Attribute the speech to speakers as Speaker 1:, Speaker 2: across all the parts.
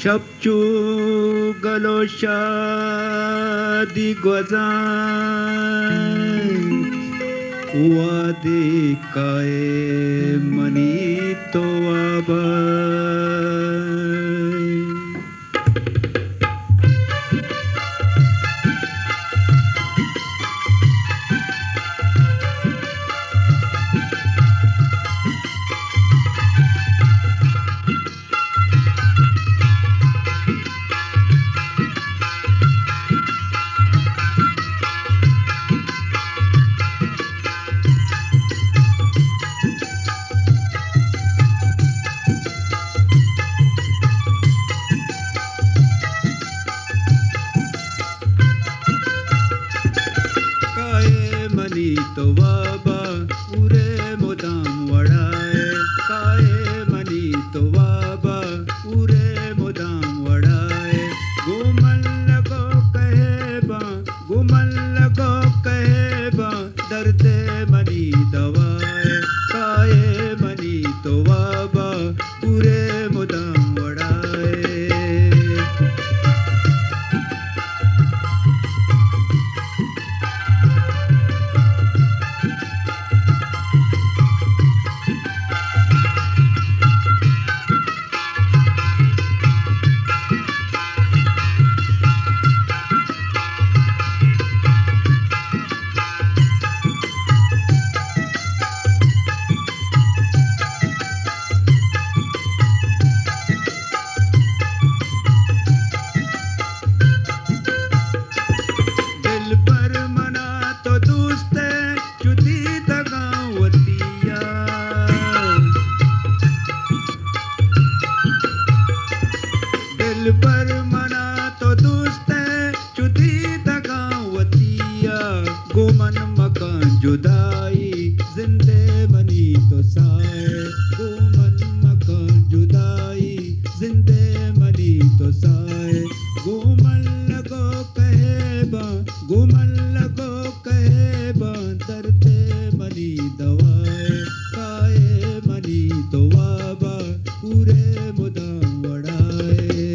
Speaker 1: शपचू गलोशादी ग्वजान वादे काए मनी तो आबा तो वाबा उरे मोदाम वड़ाए काए मनी तो वाबा उरे मोदाम वड़ाए गुमन लगो कहे बा दर्दे मनी दवाए काए मनी तो वाबा उरे मोदाम वड़ाए पर मना तो दोस्त चुदी दगावतिया गुमन मकान जुदाई जिंदे बनी तो साए गुमन मकान जुदाई जिंदे बनी तो साए गुमन लगो कहे बा दर्दे मनी दवाए काए मनी तो वाबा पूरे मुदाम वड़ाए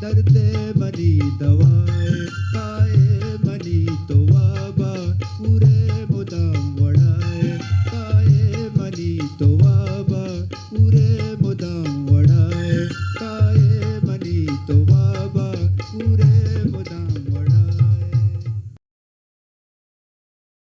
Speaker 1: दर्दे मरी दवा